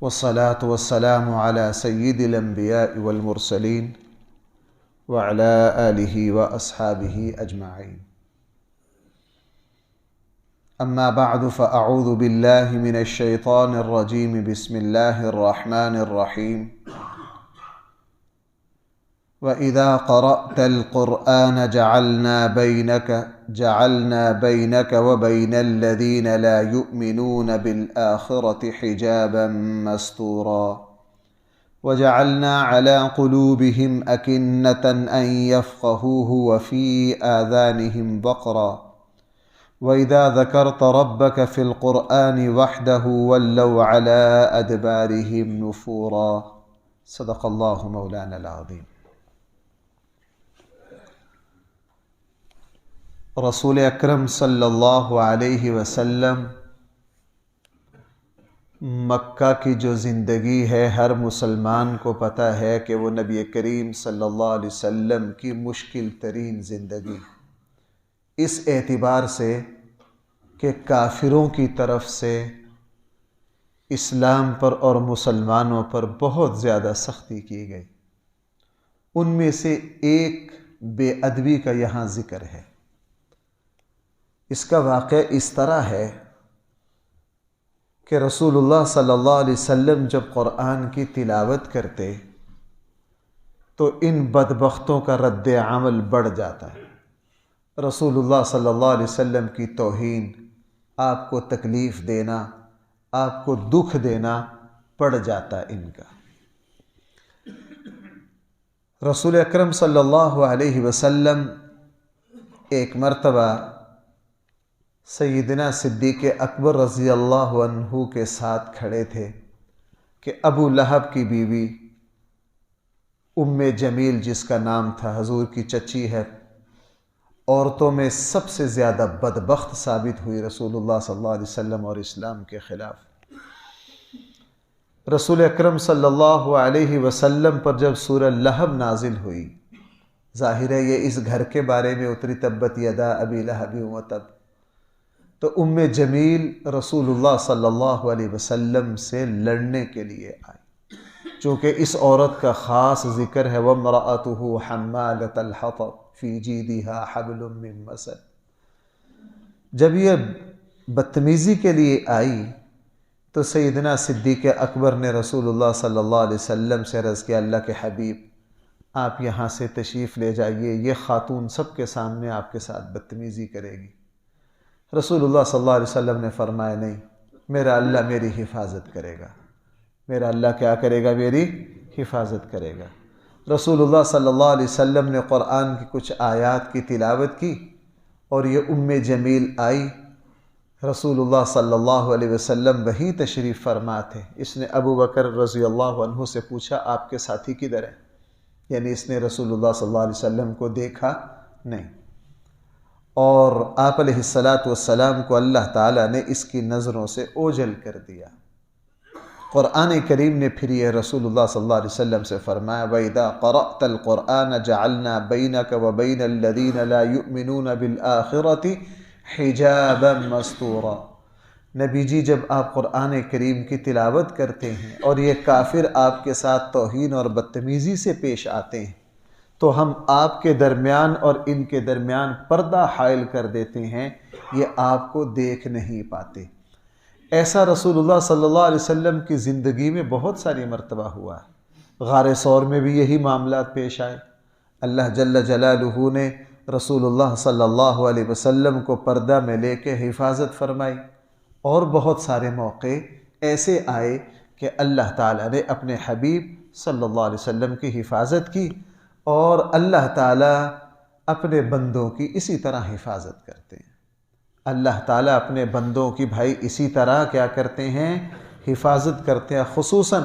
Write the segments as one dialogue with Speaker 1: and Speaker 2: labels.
Speaker 1: والصلاة والسلام على سيد الأنبياء والمرسلين وعلى آله وأصحابه أجمعين. أما بعد فأعوذ بالله من الشيطان الرجيم. بسم الله الرحمن الرحيم. وإذا قرأت القرآن جعلنا بينك وبين الذين لا يؤمنون بالآخرة حجابا مستورا وجعلنا على قلوبهم أكنة أن يفقهوه وفي آذانهم وقرا وإذا ذكرت ربك في القرآن وحده ولوا على أدبارهم نفورا. صدق الله مولانا العظيم. رسول اکرم صلی اللہ علیہ وسلم مکہ کی جو زندگی ہے ہر مسلمان کو پتہ ہے کہ وہ نبی کریم صلی اللہ علیہ وسلم کی مشکل ترین زندگی، اس اعتبار سے کہ کافروں کی طرف سے اسلام پر اور مسلمانوں پر بہت زیادہ سختی کی گئی۔ ان میں سے ایک بے ادبی کا یہاں ذکر ہے۔ اس کا واقعہ اس طرح ہے کہ رسول اللہ صلی اللہ علیہ وسلم جب قرآن کی تلاوت کرتے تو ان بدبختوں کا رد عمل بڑھ جاتا ہے۔ رسول اللہ صلی اللہ علیہ وسلم کی توہین، آپ کو تکلیف دینا، آپ کو دکھ دینا پڑ جاتا ان کا۔ رسول اکرم صلی اللہ علیہ وسلم ایک مرتبہ سیدنا صدیق اکبر رضی اللہ عنہ کے ساتھ کھڑے تھے کہ ابو لہب کی بیوی ام جمیل، جس کا نام تھا، حضور کی چچی ہے، عورتوں میں سب سے زیادہ بدبخت ثابت ہوئی رسول اللہ صلی اللہ علیہ وسلم اور اسلام کے خلاف۔ رسول اکرم صلی اللہ علیہ وسلم پر جب سورہ لہب نازل ہوئی، ظاہر ہے یہ اس گھر کے بارے میں اتری، تبت یدا ابی لہب وتب، تو ام جمیل رسول اللہ صلی اللہ علیہ وسلم سے لڑنے کے لیے آئی، چونکہ اس عورت کا خاص ذکر ہے وَامْرَأَتُهُ حَمَّالَةَ الْحَطَبِ فِي جِيدِهَا حَبْلٌ مِّن مَّسَدٍ۔ جب یہ بدتمیزی کے لیے آئی تو سیدنا صدیق اکبر نے رسول اللہ صلی اللہ علیہ وسلم سے عرض کیا، اللہ کے حبیب آپ یہاں سے تشریف لے جائیے، یہ خاتون سب کے سامنے آپ کے ساتھ بدتمیزی کرے گی۔ رسول اللہ صلی اللہ علیہ وسلم نے فرمایا، نہیں، میرا اللہ میری حفاظت کرے گا، میرا اللہ کیا کرے گا؟ میری حفاظت کرے گا۔ رسول اللہ صلی اللہ علیہ وسلم نے قرآن کی کچھ آیات کی تلاوت کی اور یہ ام جمیل آئی۔ رسول اللہ صلی اللہ علیہ وسلم وہیں تشریف فرما تھے۔ اس نے ابو بکر رضی اللہ عنہ سے پوچھا، آپ کے ساتھی کدھر ہیں؟ یعنی اس نے رسول اللہ صلی اللہ علیہ وسلم کو دیکھا نہیں، اور آپ علیہ السلام کو اللہ تعالیٰ نے اس کی نظروں سے اوجھل کر دیا۔ قرآن کریم نے پھر یہ رسول اللہ صلی اللہ علیہ وسلم سے فرمایا، وَإِذَا قَرَأْتَ الْقُرْآنَ جَعَلْنَا بَيْنَكَ وَبَيْنَ الَّذِينَ لَا يُؤْمِنُونَ بِالْآخِرَةِ حِجَابًا مَّسْتُورًا۔ نبی جی، جب آپ قرآن کریم کی تلاوت کرتے ہیں اور یہ کافر آپ کے ساتھ توہین اور بدتمیزی سے پیش آتے ہیں تو ہم آپ کے درمیان اور ان کے درمیان پردہ حائل کر دیتے ہیں، یہ آپ کو دیکھ نہیں پاتے۔ ایسا رسول اللہ صلی اللہ علیہ وسلم کی زندگی میں بہت ساری مرتبہ ہوا ہے۔ غار ثور میں بھی یہی معاملات پیش آئے۔ اللہ جل جلالہ نے رسول اللہ صلی اللہ علیہ وسلم کو پردہ میں لے کے حفاظت فرمائی، اور بہت سارے موقع ایسے آئے کہ اللہ تعالیٰ نے اپنے حبیب صلی اللہ علیہ وسلم کی حفاظت کی، اور اللہ تعالیٰ اپنے بندوں کی اسی طرح حفاظت کرتے ہیں۔ اللہ تعالیٰ اپنے بندوں کی بھائی اسی طرح کیا کرتے ہیں؟ حفاظت کرتے ہیں، خصوصاً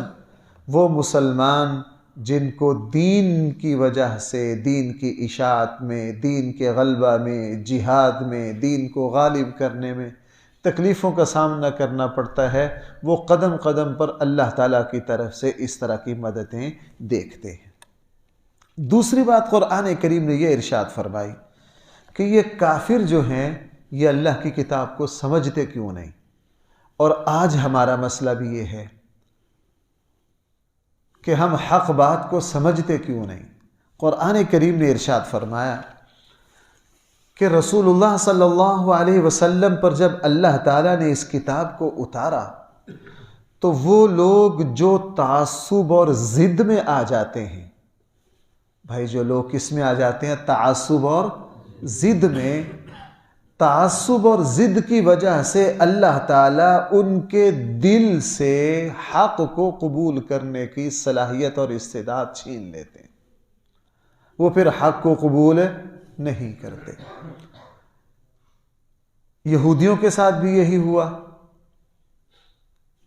Speaker 1: وہ مسلمان جن کو دین کی وجہ سے، دین کی اشاعت میں، دین کے غلبہ میں، جہاد میں، دین کو غالب کرنے میں تکلیفوں کا سامنا کرنا پڑتا ہے، وہ قدم قدم پر اللہ تعالیٰ کی طرف سے اس طرح کی مددیں دیکھتے ہیں۔ دوسری بات، قرآن کریم نے یہ ارشاد فرمائی کہ یہ کافر جو ہیں یہ اللہ کی کتاب کو سمجھتے کیوں نہیں؟ اور آج ہمارا مسئلہ بھی یہ ہے کہ ہم حق بات کو سمجھتے کیوں نہیں؟ قرآن کریم نے ارشاد فرمایا کہ رسول اللہ صلی اللہ علیہ وسلم پر جب اللہ تعالیٰ نے اس کتاب کو اتارا تو وہ لوگ جو تعصب اور ضد میں آ جاتے ہیں، بھائی جو لوگ کس میں آ جاتے ہیں؟ تعصب اور ضد میں. تعصب اور ضد کی وجہ سے اللہ تعالیٰ ان کے دل سے حق کو قبول کرنے کی صلاحیت اور استعداد چھین لیتے ہیں. وہ پھر حق کو قبول نہیں کرتے. یہودیوں کے ساتھ بھی یہی ہوا.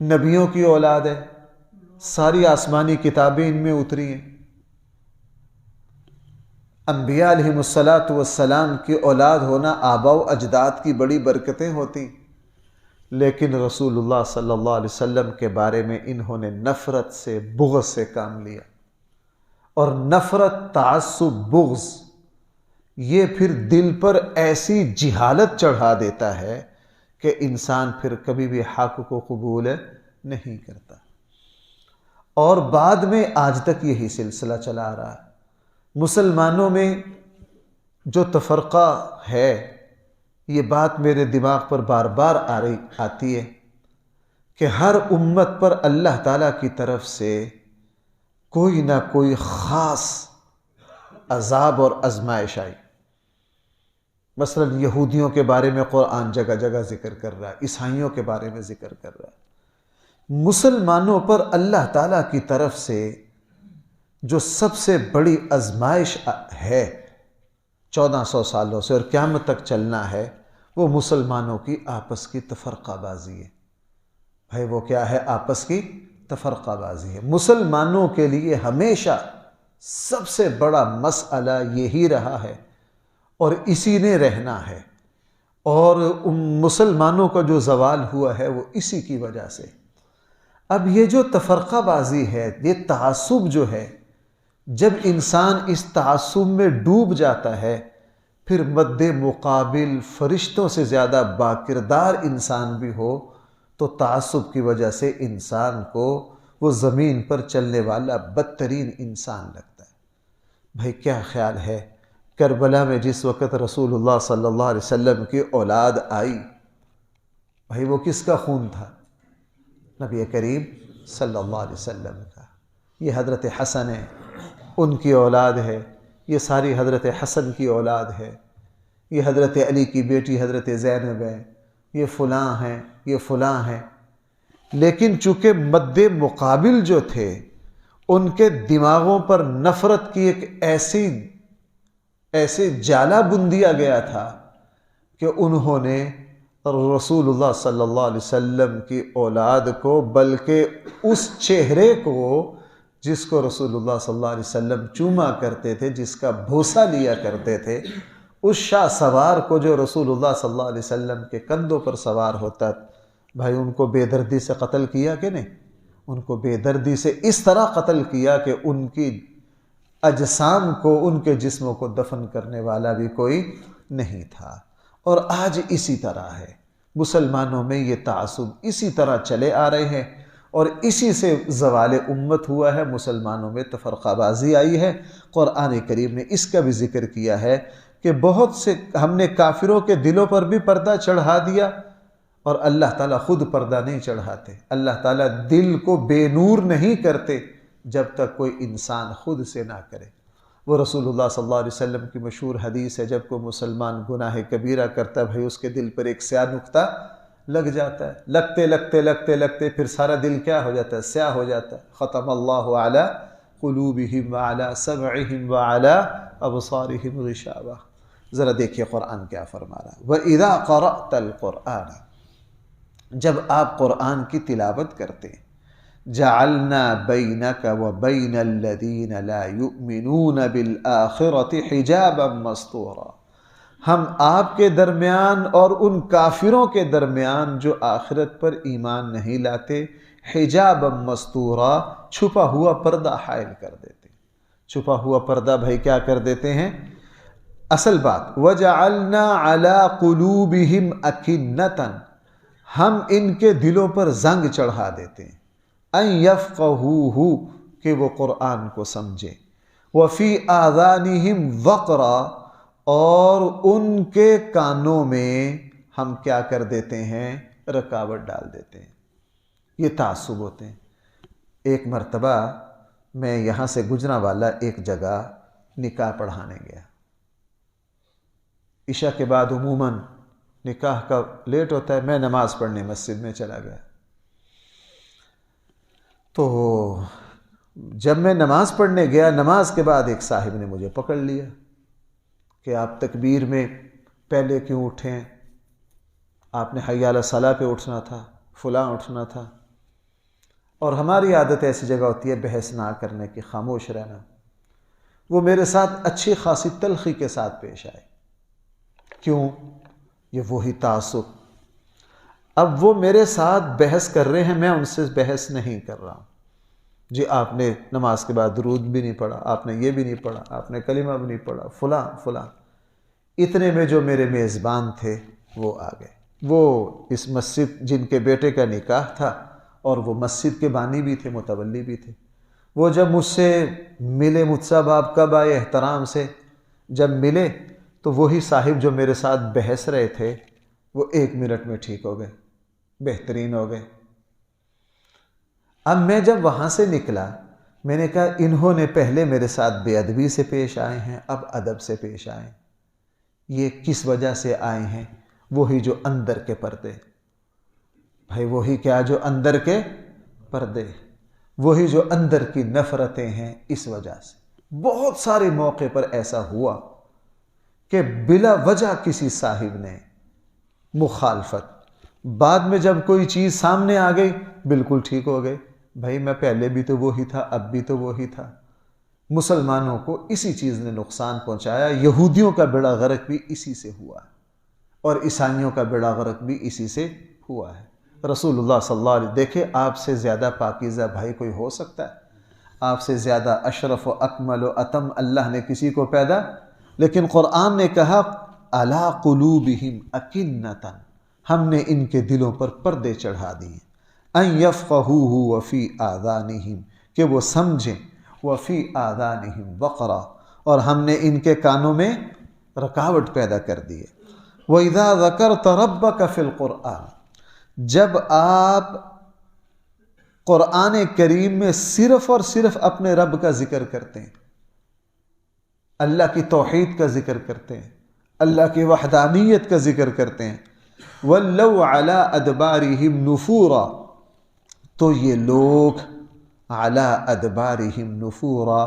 Speaker 1: نبیوں کی اولاد ہے، ساری آسمانی کتابیں ان میں اتری ہیں. انبیاء علیہم الصلاۃ والسلام کی اولاد ہونا آباء و اجداد کی بڑی برکتیں ہوتی، لیکن رسول اللہ صلی اللہ علیہ وسلم کے بارے میں انہوں نے نفرت سے، بغض سے کام لیا. اور نفرت، تعصب، بغض یہ پھر دل پر ایسی جہالت چڑھا دیتا ہے کہ انسان پھر کبھی بھی حق کو قبول نہیں کرتا. اور بعد میں آج تک یہی سلسلہ چلا آ رہا ہے. مسلمانوں میں جو تفرقہ ہے، یہ بات میرے دماغ پر بار بار آتی ہے کہ ہر امت پر اللہ تعالیٰ کی طرف سے کوئی نہ کوئی خاص عذاب اور آزمائش آئی. مثلا یہودیوں کے بارے میں قرآن جگہ جگہ ذکر کر رہا ہے، عیسائیوں کے بارے میں ذکر کر رہا ہے. مسلمانوں پر اللہ تعالیٰ کی طرف سے جو سب سے بڑی آزمائش ہے 1400 سالوں سے اور قیامت تک چلنا ہے، وہ مسلمانوں کی آپس کی تفرقہ بازی ہے. بھائی وہ کیا ہے؟ آپس کی تفرقہ بازی ہے. مسلمانوں کے لیے ہمیشہ سب سے بڑا مسئلہ یہی رہا ہے اور اسی نے رہنا ہے. اور مسلمانوں کا جو زوال ہوا ہے وہ اسی کی وجہ سے. اب یہ جو تفرقہ بازی ہے، یہ تعصب جو ہے، جب انسان اس تعصب میں ڈوب جاتا ہے، پھر مد مقابل فرشتوں سے زیادہ باکردار انسان بھی ہو تو تعصب کی وجہ سے انسان کو وہ زمین پر چلنے والا بدترین انسان لگتا ہے. بھائی کیا خیال ہے کربلا میں جس وقت رسول اللہ صلی اللہ علیہ وسلم کی اولاد آئی، بھائی وہ کس کا خون تھا؟ نبی کریم صلی اللہ علیہ وسلم کا. یہ حضرت حسن ہے، ان کی اولاد ہے. یہ ساری حضرت حسن کی اولاد ہے. یہ حضرت علی کی بیٹی حضرت زینب ہے. یہ فلاں ہیں، یہ فلاں ہیں. لیکن چونکہ مد مقابل جو تھے ان کے دماغوں پر نفرت کی ایک ایسے جالا بن دیا گیا تھا کہ انہوں نے رسول اللہ صلی اللہ علیہ وسلم کی اولاد کو، بلکہ اس چہرے کو جس کو رسول اللہ صلی اللہ علیہ وسلم چوما کرتے تھے، جس کا بوسہ لیا کرتے تھے، اس شاہ سوار کو جو رسول اللہ صلی اللہ علیہ وسلم کے کندھوں پر سوار ہوتا، بھائی ان کو بے دردی سے قتل کیا کہ نہیں؟ ان کو بے دردی سے اس طرح قتل کیا کہ ان کی اجسام کو، ان کے جسموں کو دفن کرنے والا بھی کوئی نہیں تھا. اور آج اسی طرح ہے. مسلمانوں میں یہ تعصب اسی طرح چلے آ رہے ہیں اور اسی سے زوال امت ہوا ہے. مسلمانوں میں تفرقہ بازی آئی ہے. قرآن کریم نے اس کا بھی ذکر کیا ہے کہ بہت سے ہم نے کافروں کے دلوں پر بھی پردہ چڑھا دیا، اور اللہ تعالیٰ خود پردہ نہیں چڑھاتے. اللہ تعالیٰ دل کو بے نور نہیں کرتے جب تک کوئی انسان خود سے نہ کرے. وہ رسول اللہ صلی اللہ علیہ وسلم کی مشہور حدیث ہے، جب کوئی مسلمان گناہ کبیرہ کرتا ہے، بھائی اس کے دل پر ایک سیاہ نقطہ لگ جاتا ہے. لگتے لگتے لگتے لگتے پھر سارا دل کیا ہو جاتا ہے؟ سیاہ ہو جاتا ہے. ختم اللہ علی قلوبہم وعلی سمعہم وعلی ابصارہم غشاوہ. ذرا دیکھیے قرآن کیا فرما رہا ہے. وَإِذَا قَرَأْتَ الْقُرْآنَ، جب آپ قرآن کی تلاوت کرتے ہیں، جعلنا بینک وبین الذین لا یؤمنون بالآخرۃ حجابا مستورا، ہم آپ کے درمیان اور ان کافروں کے درمیان جو آخرت پر ایمان نہیں لاتے، حجابا مستورا، چھپا ہوا پردہ حائل کر دیتے. چھپا ہوا پردہ بھائی کیا کر دیتے ہیں؟ اصل بات وجعلنا علی قلوبہم اکنۃ، ہم ان کے دلوں پر زنگ چڑھا دیتے ہیں، ان یفقہوہ، کہ وہ قرآن کو سمجھے۔ وفی آذانہم وقرا، اور ان کے کانوں میں ہم کیا کر دیتے ہیں؟ رکاوٹ ڈال دیتے ہیں۔ یہ تعصب ہوتے ہیں۔ ایک مرتبہ میں یہاں سے گجرانوالہ ایک جگہ نکاح پڑھانے گیا۔ عشاء کے بعد عموماً نکاح کا لیٹ ہوتا ہے، میں نماز پڑھنے مسجد میں چلا گیا۔ تو جب میں نماز پڑھنے گیا، نماز کے بعد ایک صاحب نے مجھے پکڑ لیا کہ آپ تکبیر میں پہلے کیوں اٹھیں؟ آپ نے حی علی الصلاۃ پہ اٹھنا تھا، فلاں اٹھنا تھا۔ اور ہماری عادت ایسی جگہ ہوتی ہے بحث نہ کرنے کی، خاموش رہنا۔ وہ میرے ساتھ اچھی خاصی تلخی کے ساتھ پیش آئے۔ کیوں؟ یہ وہی تعصب۔ اب وہ میرے ساتھ بحث کر رہے ہیں، میں ان سے بحث نہیں کر رہا ہوں۔ جی آپ نے نماز کے بعد درود بھی نہیں پڑھا، آپ نے یہ بھی نہیں پڑھا، آپ نے کلمہ بھی نہیں پڑھا، فلاں فلاں۔ اتنے میں جو میرے میزبان تھے وہ آ گئے۔ وہ اس مسجد جن کے بیٹے کا نکاح تھا اور وہ مسجد کے بانی بھی تھے، متولی بھی تھے۔ وہ جب مجھ سے ملے، مجھ سے آپ کب آئے، احترام سے جب ملے، تو وہی صاحب جو میرے ساتھ بحث رہے تھے وہ 1 منٹ میں ٹھیک ہو گئے، بہترین ہو گئے۔ اب میں جب وہاں سے نکلا، میں نے کہا انہوں نے پہلے میرے ساتھ بے ادبی سے پیش آئے ہیں، اب ادب سے پیش آئے۔ یہ کس وجہ سے آئے ہیں؟ وہی جو اندر کے پردے، بھائی وہی کیا جو اندر کے پردے، وہی جو اندر کی نفرتیں ہیں، اس وجہ سے۔ بہت سارے موقع پر ایسا ہوا کہ بلا وجہ کسی صاحب نے مخالفت، بعد میں جب کوئی چیز سامنے آ گئی بالکل ٹھیک ہو گئے۔ بھائی میں پہلے بھی تو وہی تھا، اب بھی تو وہی تھا۔ مسلمانوں کو اسی چیز نے نقصان پہنچایا۔ یہودیوں کا بیڑا غرق بھی اسی سے ہوا ہے، اور عیسائیوں کا بیڑا غرق بھی اسی سے ہوا ہے۔ رسول اللہ صلی اللہ علیہ وسلم، دیکھیں آپ سے زیادہ پاکیزہ بھائی کوئی ہو سکتا ہے؟ آپ سے زیادہ اشرف و اکمل و اتم اللہ نے کسی کو پیدا؟ لیکن قرآن نے کہا علی قلوبہم اکنۃ، ہم نے ان کے دلوں پر پردے چڑھا دیے، ان یفقہوہ وفی آذانہم، کہ وہ سمجھیں، وفی آذانہم وقرا، اور ہم نے ان کے کانوں میں رکاوٹ پیدا کر دی ہے۔ وَإِذَا ذَكَرْتَ رَبَّكَ فِي الْقُرْآنِ، جب آپ قرآن کریم میں صرف اور صرف اپنے رب کا ذکر کرتے ہیں، اللہ کی توحید کا ذکر کرتے ہیں، اللہ کی وحدانیت کا ذکر کرتے ہیں، وَلَّوْا عَلَىٰ أَدْبَارِهِمْ نُفُورًا، تو یہ لوگ عَلَىٰ أَدْبَارِهِمْ نُفُورًا،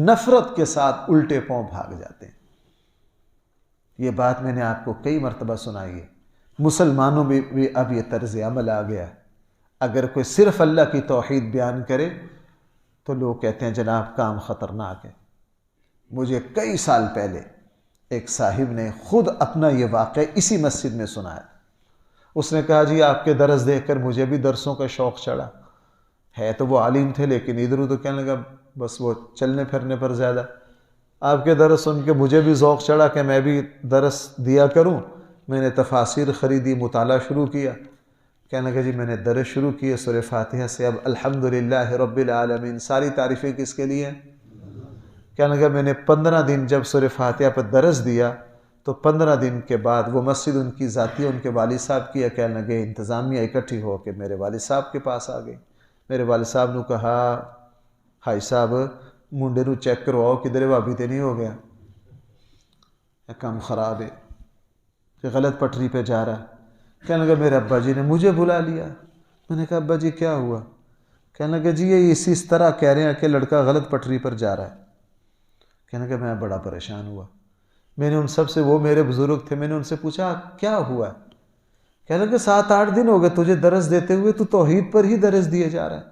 Speaker 1: نفرت کے ساتھ الٹے پاؤں بھاگ جاتے ہیں۔ یہ بات میں نے آپ کو کئی مرتبہ سنائی ہے۔ مسلمانوں میں بھی اب یہ طرز عمل آ گیا ہے۔ اگر کوئی صرف اللہ کی توحید بیان کرے تو لوگ کہتے ہیں جناب کام خطرناک ہے۔ مجھے کئی سال پہلے ایک صاحب نے خود اپنا یہ واقعہ اسی مسجد میں سنایا۔ اس نے کہا جی آپ کے درس دیکھ کر مجھے بھی درسوں کا شوق چڑھا ہے، تو وہ عالم تھے لیکن ادھر ادھر کہنے لگا بس وہ چلنے پھرنے پر زیادہ۔ آپ کے درس سن کے مجھے بھی ذوق چڑھا کہ میں بھی درس دیا کروں۔ میں نے تفاسیر خریدی، مطالعہ شروع کیا۔ کہنے لگا جی میں نے درس شروع کیے سورہ فاتحہ سے، اب الحمدللہ رب العالمین، ساری تعریفیں کس کے لیے ہیں؟ کہنے لگا میں نے 15 دن جب سورہ فاتحہ پر درس دیا تو 15 دن کے بعد وہ مسجد ان کی ذاتی ان کے والد صاحب کی ہے، کہنے لگے انتظامیہ اکٹھی ہو کے میرے والد صاحب کے پاس آ گئی۔ میرے والد صاحب نے کہا بھائی صاحب منڈے نو چیک کرواؤ کدھر بھابی تے نہیں ہو گیا، کام خراب ہے، کہ غلط پٹری پہ جا رہا ہے۔ کہنے لگا میرے ابا جی نے مجھے بلا لیا۔ میں نے کہا ابا جی کیا ہوا؟ کہنے لگا جی یہ اس طرح کہہ رہے ہیں کہ لڑکا غلط پٹری پر جا رہا ہے۔ کہنے لگا میں بڑا پریشان ہوا۔ میں نے ان سب سے، وہ میرے بزرگ تھے، میں نے ان سے پوچھا کیا ہوا ہے؟ کہنے لگا 7-8 دن ہو گئے تجھے درس دیتے ہوئے، تو توحید پر ہی درس دیے جا رہا ہے۔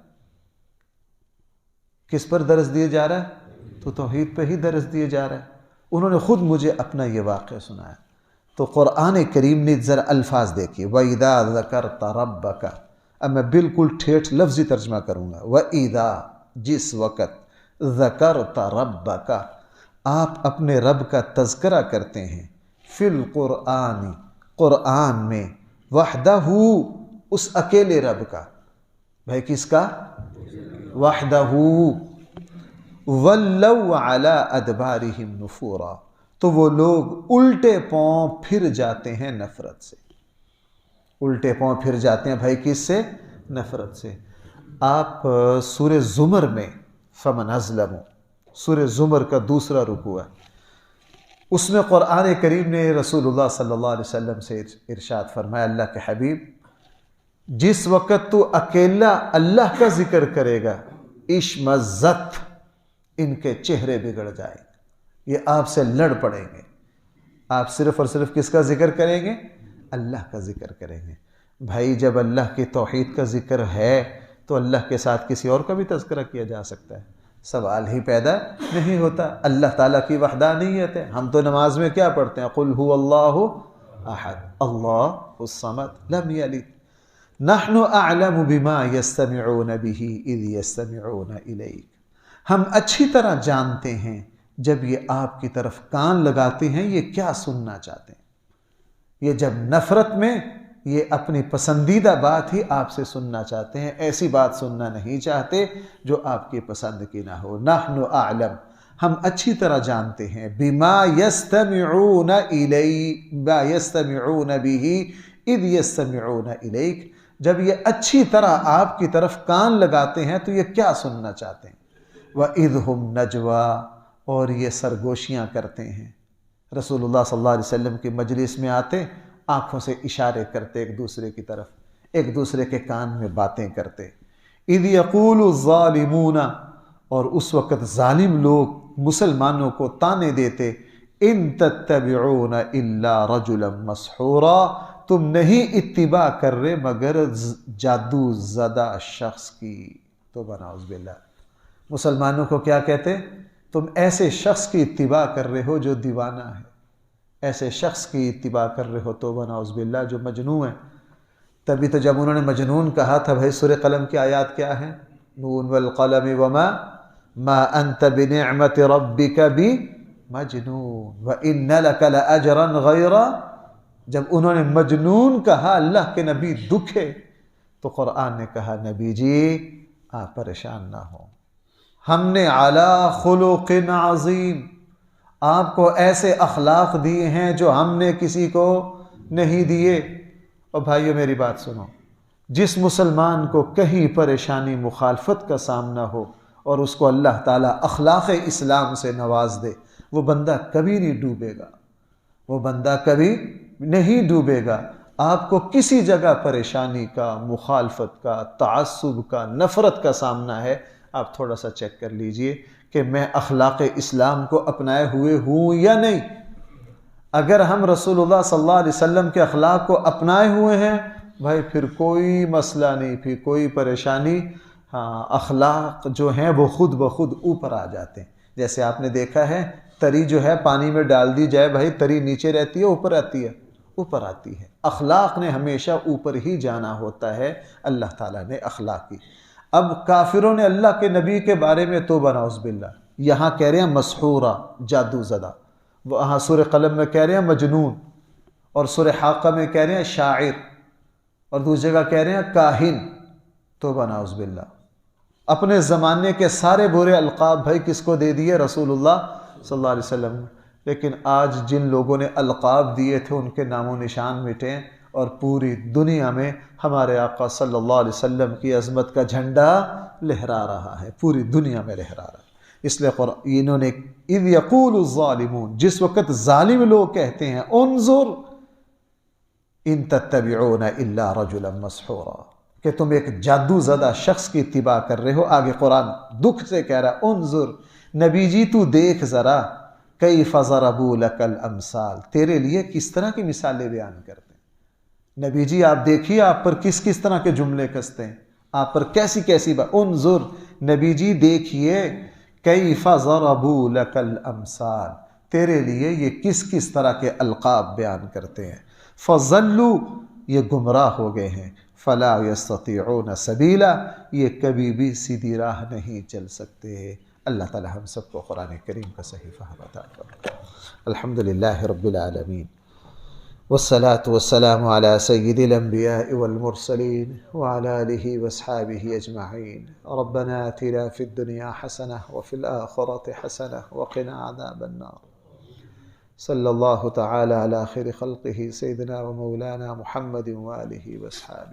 Speaker 1: کس پر درس دیے جا رہا ہے؟ تو توحید پہ ہی درس دیے جا رہا ہے۔ انہوں نے خود مجھے اپنا یہ واقعہ سنایا۔ تو قرآن کریم نے ذرا الفاظ دیکھیے، وَإِذَا ذَكَرْتَ رَبَّكَ، اب میں بالکل ٹھیٹھ لفظی ترجمہ کروں گا۔ وَإِذَا، جس وقت، ذَكَرْتَ رَبَّكَ، آپ اپنے رب کا تذکرہ کرتے ہیں، فی القرآن، قرآن میں، وحدہ، اس اکیلے رب کا۔ بھائی کس کا؟ وحدہ، وَلَّوْا عَلَىٰ أَدْبَارِهِمْ نُفُورًا، تو وہ لوگ الٹے پاؤں پھر جاتے ہیں نفرت سے. الٹے پاؤں پھر جاتے ہیں بھائی کس سے؟ نفرت سے. آپ سورہ زمر میں فَمَنْ أَظْلَمُ، سورہ زمر کا دوسرا رکوع ہے، اس میں قرآن کریم نے رسول اللہ صلی اللہ علیہ وسلم سے ارشاد فرمایا، اللہ کے حبیب جس وقت تو اکیلا اللہ کا ذکر کرے گا اشمزت، ان کے چہرے بگڑ جائیں گے، یہ آپ سے لڑ پڑیں گے. آپ صرف اور صرف کس کا ذکر کریں گے؟ اللہ کا ذکر کریں گے. بھائی جب اللہ کی توحید کا ذکر ہے تو اللہ کے ساتھ کسی اور کا بھی تذکرہ کیا جا سکتا ہے. سوال ہی پیدا نہیں ہوتا. اللہ تعالیٰ کی وحدانیت ہے. ہم تو نماز میں کیا پڑھتے ہیں؟ قل هو اللہ احد اللہ الصمد لم یلد نحن اعلم بما یستمعون به اذ یستمعون الیک. ہم اچھی طرح جانتے ہیں جب یہ آپ کی طرف کان لگاتے ہیں یہ کیا سننا چاہتے ہیں. یہ جب نفرت میں یہ اپنی پسندیدہ بات ہی آپ سے سننا چاہتے ہیں، ایسی بات سننا نہیں چاہتے جو آپ کی پسند کی نہ ہو. نحن اعلم، ہم اچھی طرح جانتے ہیں، بما یستمعون ما یستمعون به اذ یستمعون الیک، جب یہ اچھی طرح آپ کی طرف کان لگاتے ہیں تو یہ کیا سننا چاہتے ہیں. وَإِذْ هُمْ نَجْوَىٰ، اور یہ سرگوشیاں کرتے ہیں. رسول اللہ صلی اللہ علیہ وسلم کی مجلس میں آتے، آنکھوں سے اشارے کرتے ایک دوسرے کی طرف، ایک دوسرے کے کان میں باتیں کرتے. اِذْ يَقُولُ الظَّالِمُونَ، اور اس وقت ظالم لوگ مسلمانوں کو تانے دیتے، اِن تَتَّبِعُونَ إِلَّا رَجُلًا مَسْحُورًا، تم نہیں اتباع کر رہے مگر جادو زدہ شخص کی. تو نعوذ باللہ. مسلمانوں کو کیا کہتے؟ تم ایسے شخص کی اتباع کر رہے ہو جو دیوانہ ہے، ایسے شخص کی اتباع کر رہے ہو تو نعوذ باللہ جو مجنون ہے. تبھی تو جب انہوں نے مجنون کہا تھا، بھائی سورہ قلم کی آیات کیا ہیں؟ نون والقلم وما ما انت بنعمت ربک بمجنون وان لک لاجرا غیر. جب انہوں نے مجنون کہا اللہ کے نبی دکھے تو قرآن نے کہا نبی جی آپ پریشان نہ ہوں، ہم نے علی خلق عظیم، آپ کو ایسے اخلاق دیے ہیں جو ہم نے کسی کو نہیں دیے. اور بھائیو میری بات سنو، جس مسلمان کو کہیں پریشانی مخالفت کا سامنا ہو اور اس کو اللہ تعالیٰ اخلاق اسلام سے نواز دے، وہ بندہ کبھی نہیں ڈوبے گا، وہ بندہ کبھی نہیں ڈوبے گا. آپ کو کسی جگہ پریشانی کا، مخالفت کا، تعصب کا، نفرت کا سامنا ہے، آپ تھوڑا سا چیک کر لیجئے کہ میں اخلاق اسلام کو اپنائے ہوئے ہوں یا نہیں. اگر ہم رسول اللہ صلی اللہ علیہ وسلم کے اخلاق کو اپنائے ہوئے ہیں بھائی پھر کوئی مسئلہ نہیں، پھر کوئی پریشانی. ہاں اخلاق جو ہیں وہ خود بخود اوپر آ جاتے ہیں. جیسے آپ نے دیکھا ہے تری جو ہے پانی میں ڈال دی جائے بھائی تری نیچے رہتی ہے اوپر آتی ہے؟ اوپر آتی ہے. اخلاق نے ہمیشہ اوپر ہی جانا ہوتا ہے. اللہ تعالیٰ نے اخلاق کی. اب کافروں نے اللہ کے نبی کے بارے میں توبہ نعوذ باللہ، یہاں کہہ رہے ہیں مسحورہ جادو زدہ، وہاں سورہ قلم میں کہہ رہے ہیں مجنون، اور سورہ حاقہ میں کہہ رہے ہیں شاعر، اور دوسری جگہ کہہ رہے ہیں کاہن. توبہ نعوذ باللہ. اپنے زمانے کے سارے برے القاب بھائی کس کو دے دیے؟ رسول اللہ صلی اللہ علیہ وسلم. لیکن آج جن لوگوں نے القاب دیے تھے ان کے نام و نشان مٹے اور پوری دنیا میں ہمارے آقا صلی اللہ علیہ وسلم کی عظمت کا جھنڈا لہرا رہا ہے، پوری دنیا میں لہرا رہا ہے. اس لیے انہوں نے اذ یقول الظالمون، جس وقت ظالم لوگ کہتے ہیں انظر ان تتبعون الا رجلا مسحورا، کہ تم ایک جادو زدہ شخص کی اتباع کر رہے ہو. آگے قرآن دکھ سے کہہ رہا انظر، نبی جی تو دیکھ ذرا، کیف ضربوا لک الامثال، تیرے لیے کس طرح کی مثالیں بیان کرتے ہیں. نبی جی آپ دیکھیے آپ پر کس کس طرح کے جملے کستے ہیں، آپ پر کیسی کیسی بات. انظر نبی جی دیکھیے، کیف ضربوا لک الامثال، تیرے لیے یہ کس کس طرح کے القاب بیان کرتے ہیں. فضلوا، یہ گمراہ ہو گئے ہیں. فلا یستطیعون سبیلا، یہ کبھی بھی سیدھی راہ نہیں چل سکتے. اللہ تعالی ہم سب کو قرآن کریم کا صحیح فہم عطا کرے. الحمدللہ رب العالمین والصلاة والسلام على سيد الأنبياء والمرسلين وعلى آله وأصحابه أجمعين. ربنا آتنا في الدنيا حسنة وفي الآخرة حسنة وقنا عذاب النار. صلى الله تعالى على خير خلقه سيدنا ومولانا محمد وآله وأصحابه.